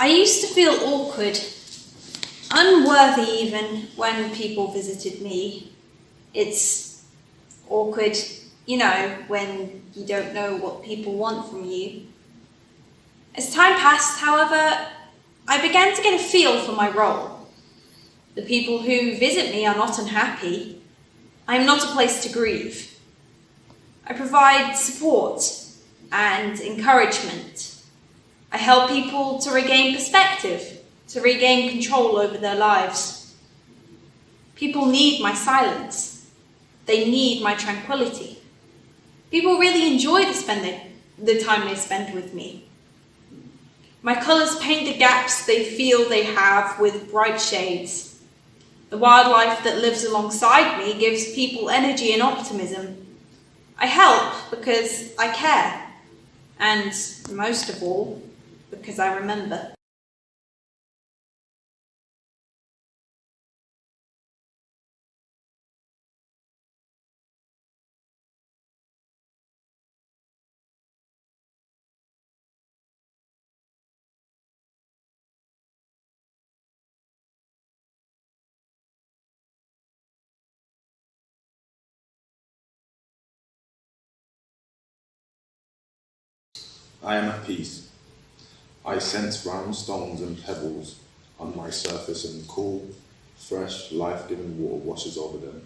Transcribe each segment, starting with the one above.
I used to feel awkward, unworthy even, when people visited me. It's awkward, when you don't know what people want from you. As time passed, however, I began to get a feel for my role. The people who visit me are not unhappy. I am not a place to grieve. I provide support and encouragement. I help people to regain perspective, to regain control over their lives. People need my silence. They need my tranquility. People really enjoy the time they spend with me. My colours paint the gaps they feel they have with bright shades. The wildlife that lives alongside me gives people energy and optimism. I help because I care, and most of all, because I remember. I am at peace. I sense round stones and pebbles on my surface, and cool, fresh, life-giving water washes over them.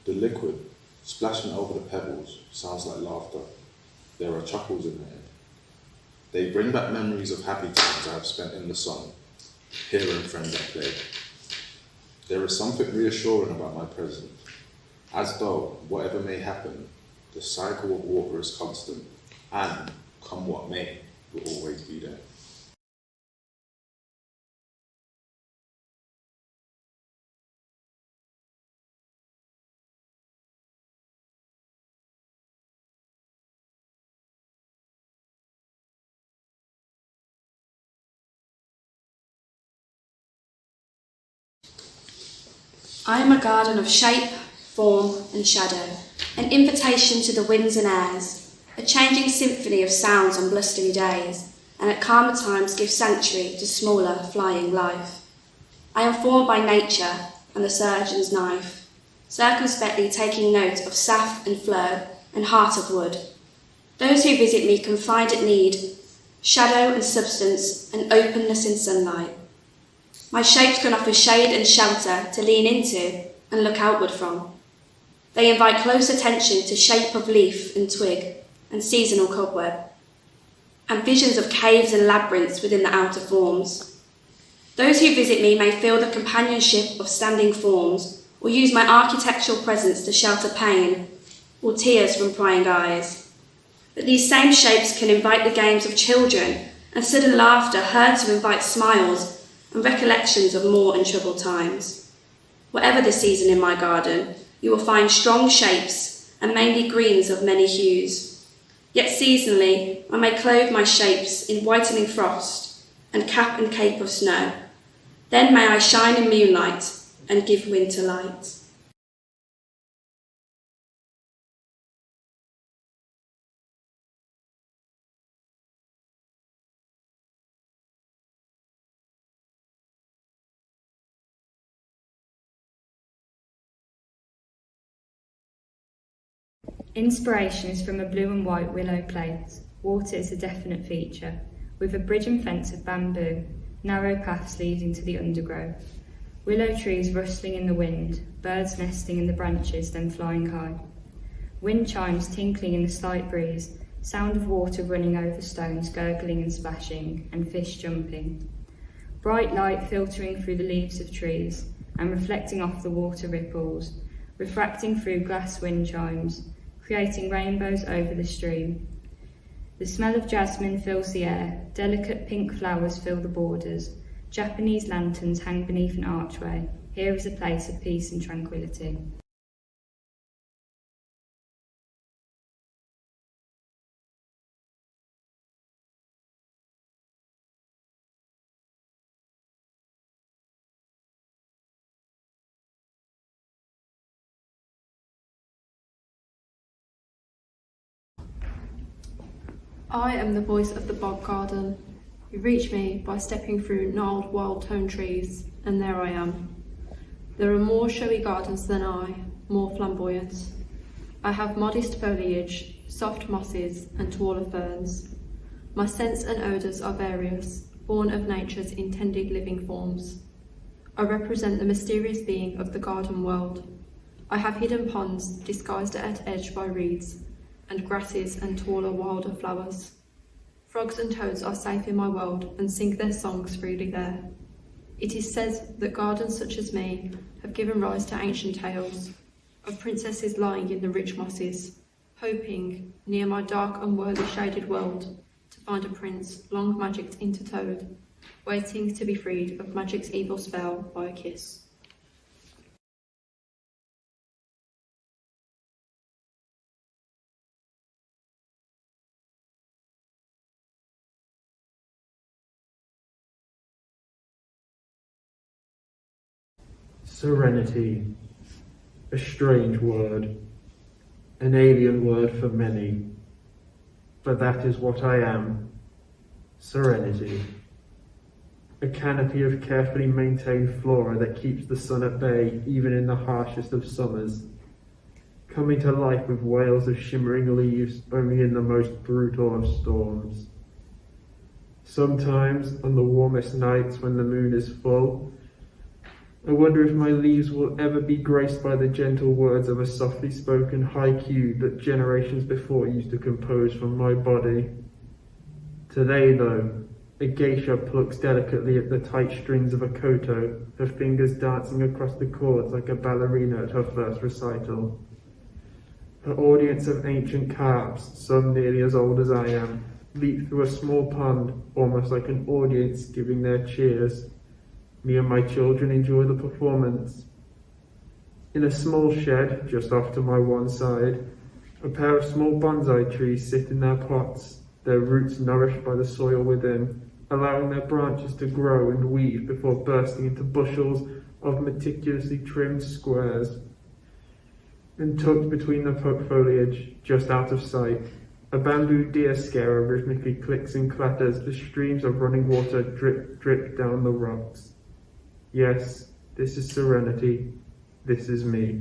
The liquid, splashing over the pebbles, sounds like laughter. There are chuckles in there. They bring back memories of happy times I have spent in the sun, hearing friends at play. There is something reassuring about my presence, as though, whatever may happen, the cycle of water is constant, and, come what may, will always be there. I am a garden of shape, form and shadow, an invitation to the winds and airs, a changing symphony of sounds on blustery days, and at calmer times give sanctuary to smaller, flying life. I am formed by nature and the surgeon's knife, circumspectly taking note of sap and flow and heart of wood. Those who visit me can find at need shadow and substance and openness in sunlight. My shapes can offer shade and shelter to lean into and look outward from. They invite close attention to shape of leaf and twig and seasonal cobweb, and visions of caves and labyrinths within the outer forms. Those who visit me may feel the companionship of standing forms, or use my architectural presence to shelter pain or tears from prying eyes. But these same shapes can invite the games of children and sudden laughter heard to invite smiles and recollections of more and troubled times. Whatever the season in my garden, you will find strong shapes and mainly greens of many hues. Yet seasonally, I may clothe my shapes in whitening frost and cap and cape of snow. Then may I shine in moonlight and give winter light. Inspiration is from a blue and white willow plate. Water is a definite feature, with a bridge and fence of bamboo, narrow paths leading to the undergrowth. Willow trees rustling in the wind, birds nesting in the branches, then flying high. Wind chimes tinkling in the slight breeze, sound of water running over stones, gurgling and splashing, and fish jumping. Bright light filtering through the leaves of trees and reflecting off the water ripples, refracting through glass wind chimes, creating rainbows over the stream. The smell of jasmine fills the air, delicate pink flowers fill the borders, Japanese lanterns hang beneath an archway. Here is a place of peace and tranquility. I am the voice of the Bog Garden. You reach me by stepping through gnarled wild-toned trees, and there I am. There are more showy gardens than I, more flamboyant. I have modest foliage, soft mosses, and taller ferns. My scents and odours are various, born of nature's intended living forms. I represent the mysterious being of the garden world. I have hidden ponds disguised at edge by reeds, and grasses and taller, wilder flowers. Frogs and toads are safe in my world and sing their songs freely there. It is said that gardens such as me have given rise to ancient tales of princesses lying in the rich mosses, hoping, near my dark, unworthy shaded world, to find a prince long magicked into toad, waiting to be freed of magic's evil spell by a kiss. Serenity, a strange word, an alien word for many, but that is what I am. Serenity, a canopy of carefully maintained flora that keeps the sun at bay even in the harshest of summers, coming to life with wails of shimmering leaves only in the most brutal of storms. Sometimes, on the warmest nights when the moon is full, I wonder if my leaves will ever be graced by the gentle words of a softly spoken haiku that generations before used to compose from my body. Today, though, a geisha plucks delicately at the tight strings of a koto, her fingers dancing across the chords like a ballerina at her first recital. An audience of ancient carps, some nearly as old as I am, leap through a small pond, almost like an audience giving their cheers. Me and my children enjoy the performance. In a small shed, just off to my one side, a pair of small bonsai trees sit in their pots, their roots nourished by the soil within, allowing their branches to grow and weave before bursting into bushels of meticulously trimmed squares. And tucked between the foliage, just out of sight, a bamboo deer scarer rhythmically clicks and clatters as streams of running water drip, drip down the rocks. Yes, this is Serenity. This is me.